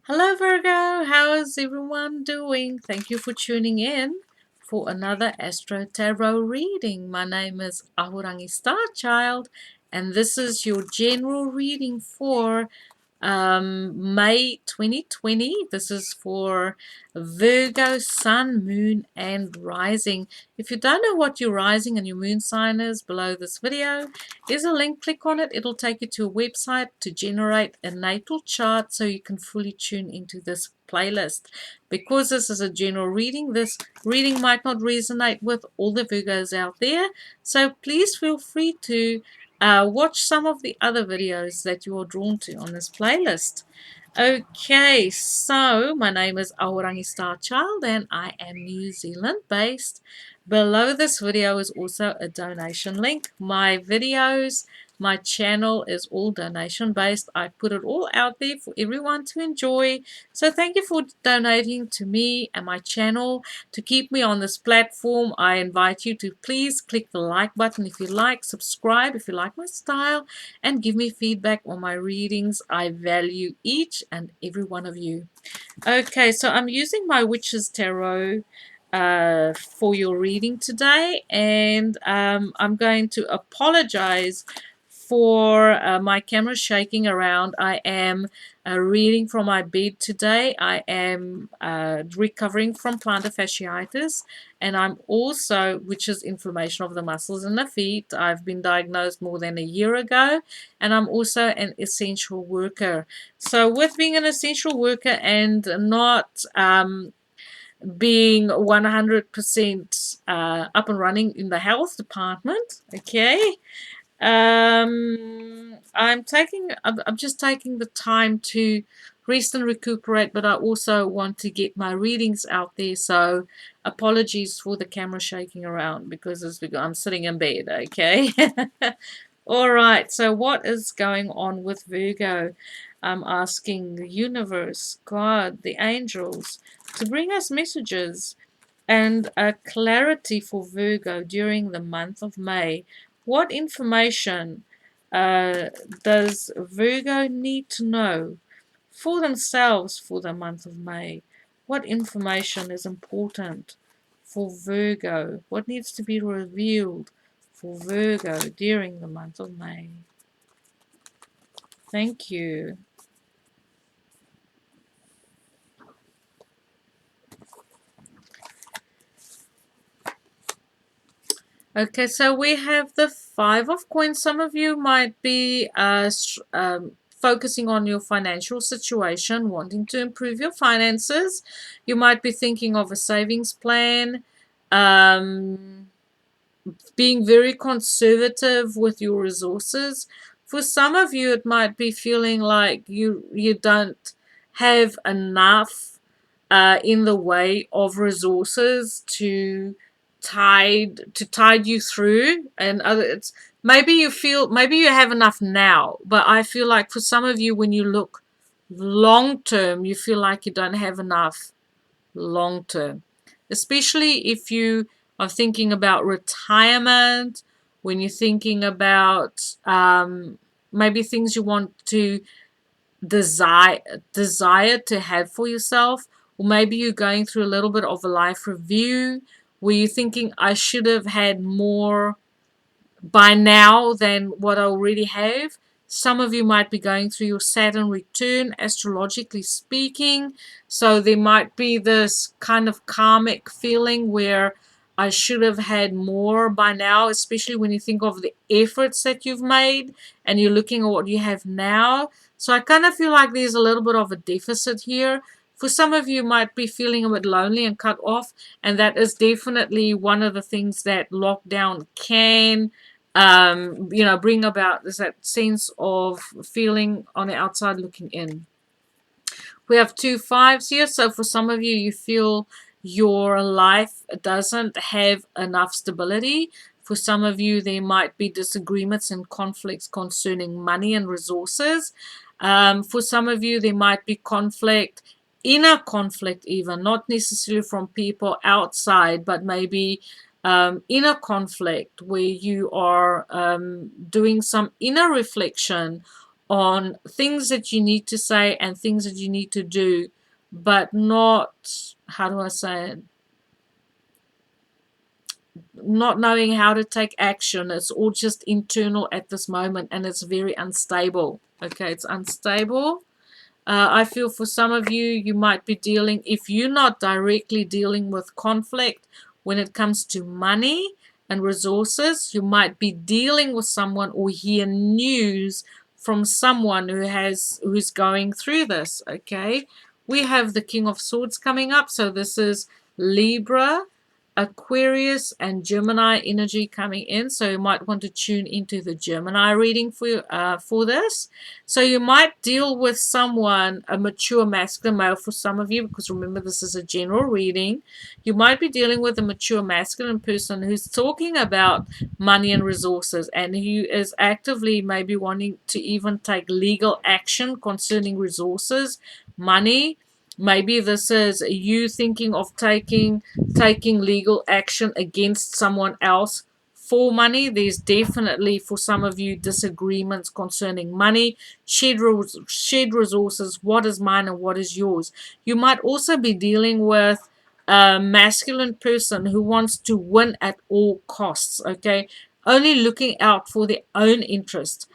Hello Virgo, how is everyone doing? Thank you for tuning in for another Astro Tarot reading. My name is Ahorangi Starchild and this is your general reading for May 2020. This is for Virgo, Sun, Moon, and Rising. If you don't know what your rising and your moon sign is, below this video is a link. Click on it. It'll take you to a website to generate a natal chart so you can fully tune into this playlist. Because this is a general reading, this reading might not resonate with all the Virgos out there, so please feel free to watch some of the other videos that you are drawn to on this playlist. Okay, so my name is Ahorangi Starchild and I am New Zealand based. Below this video is also a donation link. My videos, my channel is all donation based. I put it all out there for everyone to enjoy. So thank you for donating to me and my channel to keep me on this platform. I invite you to please click the like button if you like, subscribe if you like my style, and give me feedback on my readings. I value each and every one of you. Okay, so I'm using my Witch's Tarot for your reading today, and I'm going to apologize for my camera shaking around. I am reading from my bed today. I am recovering from plantar fasciitis, and I'm also, which is inflammation of the muscles in the feet. I've been diagnosed more than a year ago, and I'm also an essential worker. So with being an essential worker and not being 100% up and running in the health department, okay, I'm just taking the time to rest and recuperate, but I also want to get my readings out there. So apologies for the camera shaking around because I'm sitting in bed, okay. All right, so what is going on with Virgo? I'm asking the universe, God, the angels, to bring us messages and clarity for Virgo during the month of May. What information uh, does Virgo need to know for themselves for the month of May? What information is important for Virgo? What needs to be revealed for Virgo during the month of May? Thank you. Okay, so we have the Five of Coins. Some of you might be focusing on your financial situation, wanting to improve your finances. You might be thinking of a savings plan, um, being very conservative with your resources. For some of you, it might be feeling like you don't have enough in the way of resources to tide you through, and it's maybe you have enough now, but I feel like for some of you, when you look long term, you feel like you don't have enough long term, especially if you are thinking about retirement, when you're thinking about maybe things you want to desire to have for yourself, or maybe you're going through a little bit of a life review where you're thinking, I should have had more by now than what I already have. Some of you might be going through your Saturn return, astrologically speaking, so there might be this kind of karmic feeling where I should have had more by now, especially when you think of the efforts that you've made and you're looking at what you have now. So I kind of feel like there's a little bit of a deficit here. For some of you might be feeling a bit lonely and cut off, and that is definitely one of the things that lockdown can bring about, is that sense of feeling on the outside looking in. We have 2 5s here, so for some of you, you feel your life doesn't have enough stability. For some of you, there might be disagreements and conflicts concerning money and resources. For some of you, there might be conflict, inner conflict even, not necessarily from people outside, but maybe inner conflict where you are doing some inner reflection on things that you need to say and things that you need to do, but not, how do I say it, not knowing how to take action. It's all just internal at this moment, and it's very unstable. Okay, it's unstable. I feel for some of you, you might be dealing, if you're not directly dealing with conflict when it comes to money and resources, you might be dealing with someone or hear news from someone who's going through this. Okay, we have the King of Swords coming up, so this is Libra, Aquarius and Gemini energy coming in, so you might want to tune into the Gemini reading for this. So you might deal with someone, a mature masculine male for some of you, because remember this is a general reading. You might be dealing with a mature masculine person who's talking about money and resources, and who is actively maybe wanting to even take legal action concerning resources, money. Maybe this is you thinking of taking legal action against someone else for money. There's definitely for some of you disagreements concerning money, shared resources, what is mine and what is yours. You might also be dealing with a masculine person who wants to win at all costs, okay? Only looking out for their own interest.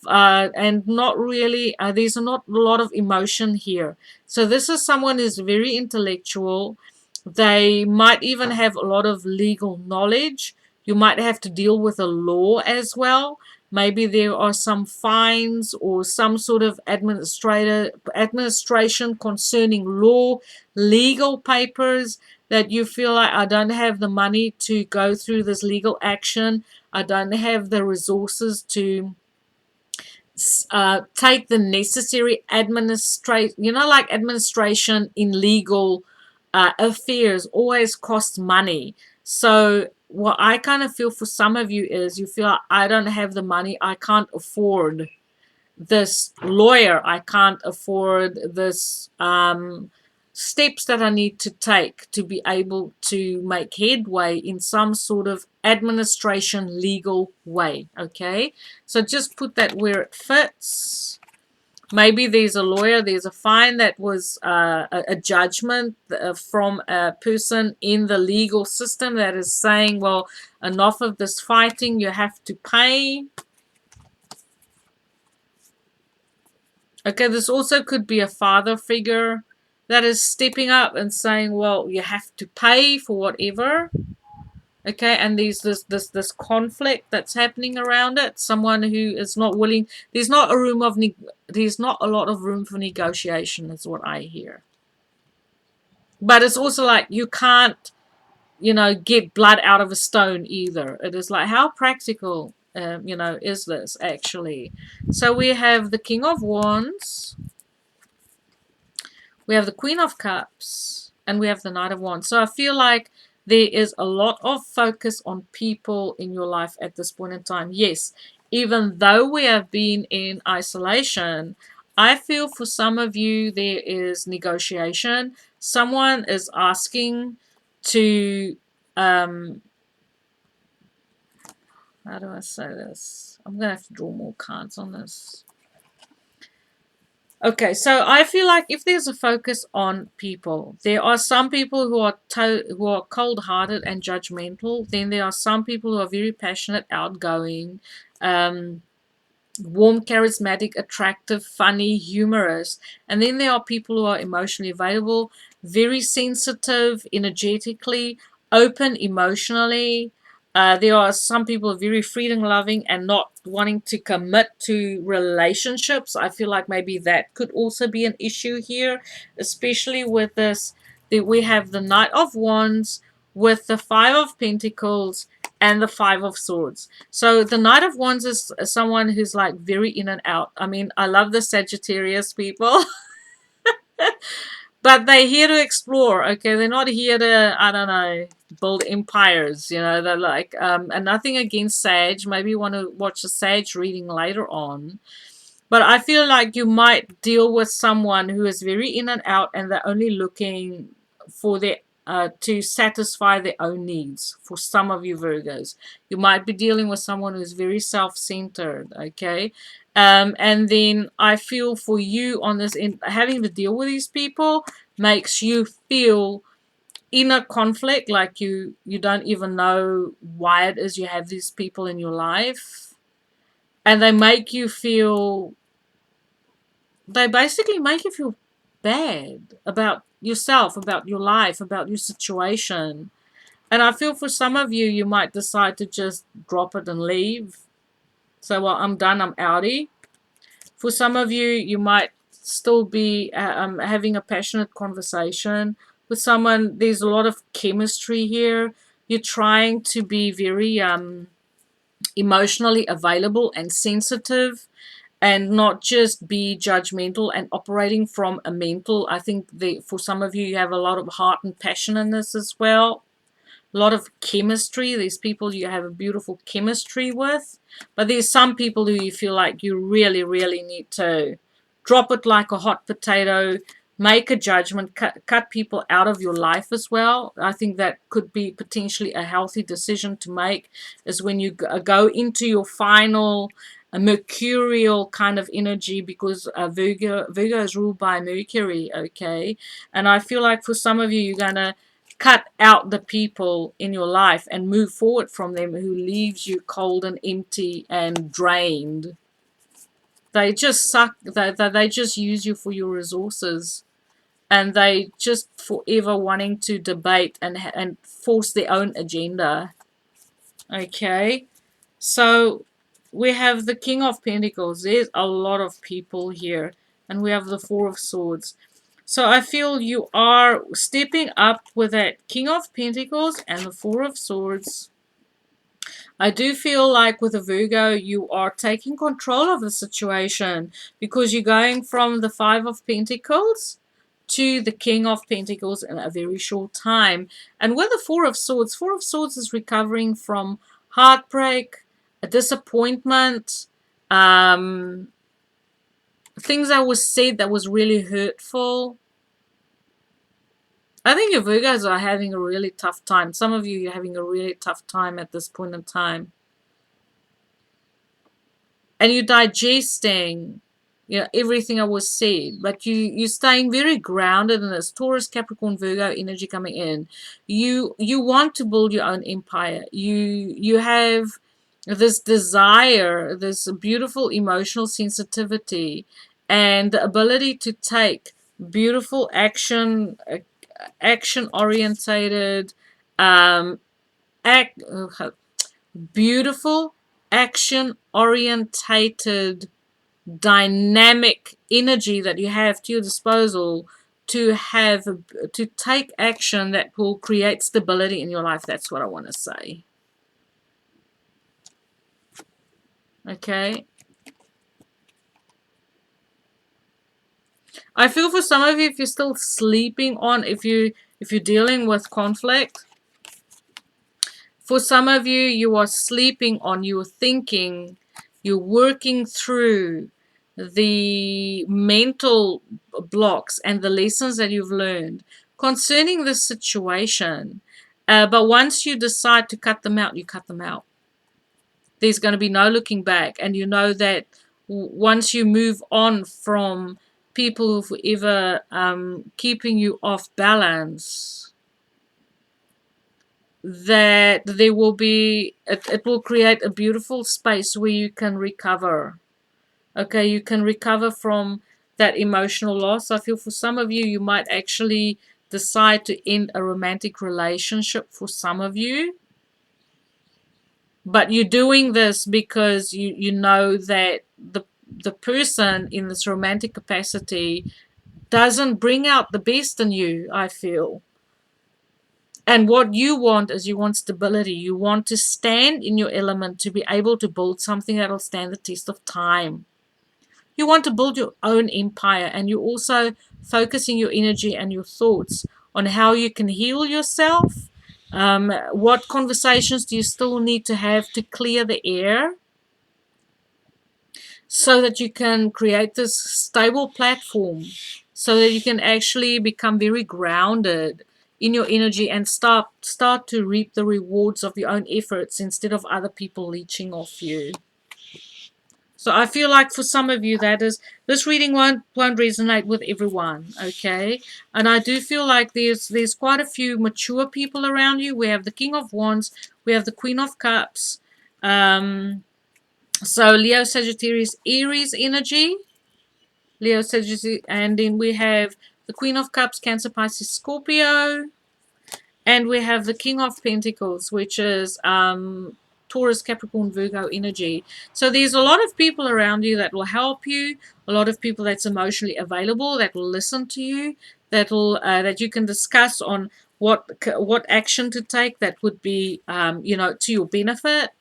And not really, there's not a lot of emotion here. So this is someone who's very intellectual. They might even have a lot of legal knowledge. You might have to deal with a law as well. Maybe there are some fines or some sort of administration concerning law, legal papers that you feel like, I don't have the money to go through this legal action. I don't have the resources to take the necessary administration in legal affairs always costs money. So what I kind of feel for some of you is you feel like, I don't have the money, I can't afford this lawyer, I can't afford this steps that I need to take to be able to make headway in some sort of administration legal way. Okay, so just put that where it fits. Maybe there's a lawyer, there's a fine that was a judgment from a person in the legal system that is saying, well, enough of this fighting, you have to pay. Okay, this also could be a father figure that is stepping up and saying, well, you have to pay for whatever. Okay, and there's this conflict that's happening around it. Someone who is not willing. There's not a lot of room for negotiation, is what I hear. But it's also like you can't, get blood out of a stone either. It is like, how practical, is this actually? So we have the King of Wands. We have the Queen of Cups, and we have the Knight of Wands. So I feel like there is a lot of focus on people in your life at this point in time. Yes, even though we have been in isolation, I feel for some of you there is negotiation. Someone is asking to, how do I say this? I'm going to have to draw more cards on this. Okay, so I feel like if there's a focus on people, there are some people who are cold-hearted and judgmental. Then there are some people who are very passionate, outgoing, warm, charismatic, attractive, funny, humorous. And then there are people who are emotionally available, very sensitive, energetically, open emotionally. There are some people very freedom loving and not wanting to commit to relationships. I feel like maybe that could also be an issue here, especially with this. That we have the Knight of Wands with the Five of Pentacles and the Five of Swords. So the Knight of Wands is someone who's like very in and out. I mean, I love the Sagittarius people. But they're here to explore, okay? They're not here to, I don't know, build empires, They're like, and nothing against Sag. Maybe you want to watch a Sag reading later on. But I feel like you might deal with someone who is very in and out, and they're only looking for their to satisfy their own needs. For some of you Virgos, you might be dealing with someone who's very self-centered, okay? And then I feel for you on this, in having to deal with these people makes you feel inner conflict, like you don't even know why it is you have these people in your life, and they basically make you feel bad about yourself, about your life, about your situation. And I feel for some of you, you might decide to just drop it and leave. So, well, I'm done, I'm outie. For some of you, you might still be having a passionate conversation with someone. There's a lot of chemistry here. You're trying to be very emotionally available and sensitive, and not just be judgmental and operating from a mental. I think for some of you, you have a lot of heart and passion in this as well. A lot of chemistry. There's people you have a beautiful chemistry with, but there's some people who you feel like you really, really need to drop it like a hot potato, make a judgment, cut people out of your life as well. I think that could be potentially a healthy decision to make, is when you go into your final mercurial kind of energy, because Virgo is ruled by Mercury, okay? And I feel like for some of you, you're going to cut out the people in your life and move forward from them who leaves you cold and empty and drained. They just suck. They just use you for your resources, and they just forever wanting to debate and force their own agenda. Okay, so we have the King of Pentacles. There's a lot of people here, and we have the Four of Swords. So I feel you are stepping up with that King of Pentacles and the Four of Swords. I do feel like with a Virgo, you are taking control of the situation, because you're going from the Five of Pentacles to the King of Pentacles in a very short time. And with the Four of Swords is recovering from heartbreak, a disappointment, things that was said that was really hurtful. I think your Virgos are having a really tough time. Some of you are having a really tough time at this point in time. And you're digesting, everything that was said. But you're staying very grounded in this Taurus, Capricorn, Virgo energy coming in. You want to build your own empire. You have this desire, this beautiful emotional sensitivity, and the ability to take beautiful action orientated, act beautiful action orientated dynamic energy that you have to your disposal to take action that will create stability in your life. That's what I want to say. Okay, I feel for some of you, if you're still sleeping on, if you're dealing with conflict, for some of you, you are sleeping on, you're thinking, you're working through the mental blocks and the lessons that you've learned concerning this situation. But once you decide to cut them out, you cut them out. There's going to be no looking back. And you know that once you move on from people who are forever keeping you off balance, that there will be, it will create a beautiful space where you can recover. Okay, you can recover from that emotional loss. I feel for some of you, you might actually decide to end a romantic relationship for some of you. But you're doing this because you know that the person in this romantic capacity doesn't bring out the best in you, I feel. And what you want is, you want stability. You want to stand in your element, to be able to build something that will stand the test of time. You want to build your own empire, and you're also focusing your energy and your thoughts on how you can heal yourself. What conversations do you still need to have to clear the air, so that you can create this stable platform, so that you can actually become very grounded in your energy and start to reap the rewards of your own efforts, instead of other people leeching off you. So I feel like for some of you that is, this reading won't resonate with everyone, okay? And I do feel like there's quite a few mature people around you. We have the King of Wands, we have the Queen of Cups, so Leo, Sagittarius, Aries energy, Leo, Sagittarius, and then we have the Queen of Cups, Cancer, Pisces, Scorpio, and we have the King of Pentacles, which is Taurus, Capricorn, Virgo energy. So there's a lot of people around you that will help you, a lot of people that's emotionally available, that will listen to you, that you can discuss on what action to take that would be, to your benefit.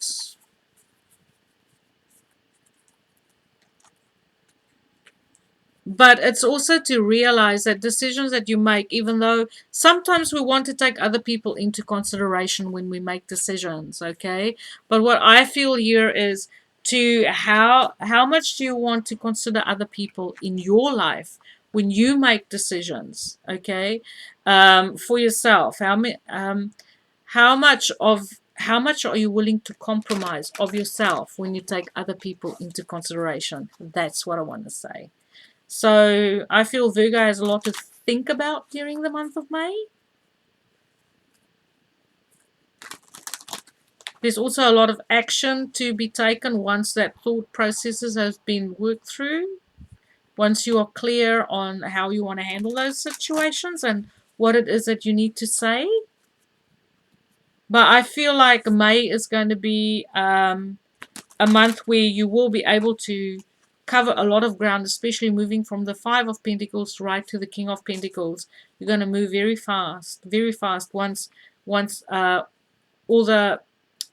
But it's also to realize that decisions that you make, even though sometimes we want to take other people into consideration when we make decisions, okay? But what I feel here is to how much do you want to consider other people in your life when you make decisions, okay? For yourself, how much are you willing to compromise of yourself when you take other people into consideration? That's what I want to say. So I feel Virgo has a lot to think about during the month of May. There's also a lot of action to be taken once that thought processes has been worked through. Once you are clear on how you want to handle those situations and what it is that you need to say. But I feel like May is going to be a month where you will be able to cover a lot of ground, especially moving from the Five of Pentacles right to the King of Pentacles. You're going to move very fast once all the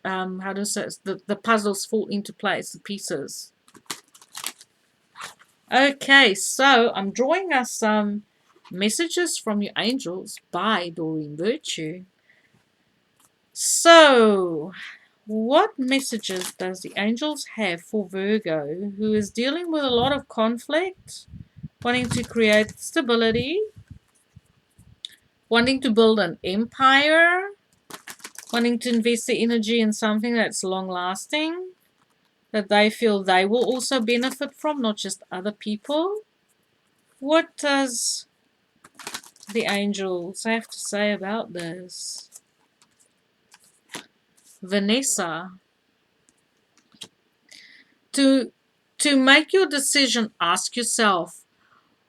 how to say it, the puzzles fall into place, the pieces. Okay, so I'm drawing us some messages from your angels by Doreen Virtue. So, what messages does the angels have for Virgo, who is dealing with a lot of conflict, wanting to create stability, wanting to build an empire, wanting to invest their energy in something that's long-lasting, that they feel they will also benefit from, not just other people? What does the angels have to say about this? Vanessa, to make your decision, ask yourself,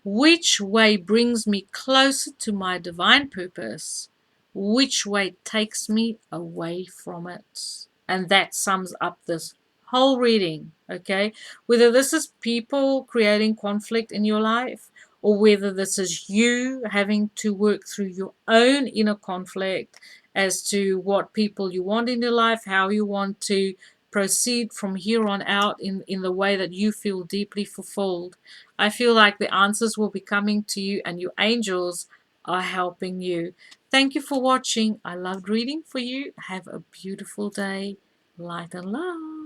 which way brings me closer to my divine purpose? Which way takes me away from it? And that sums up this whole reading, okay? Whether this is people creating conflict in your life, or whether this is you having to work through your own inner conflict as to what people you want in your life, how you want to proceed from here on out in the way that you feel deeply fulfilled. I feel like the answers will be coming to you and your angels are helping you. Thank you for watching. I loved reading for you. Have a beautiful day. Light and love.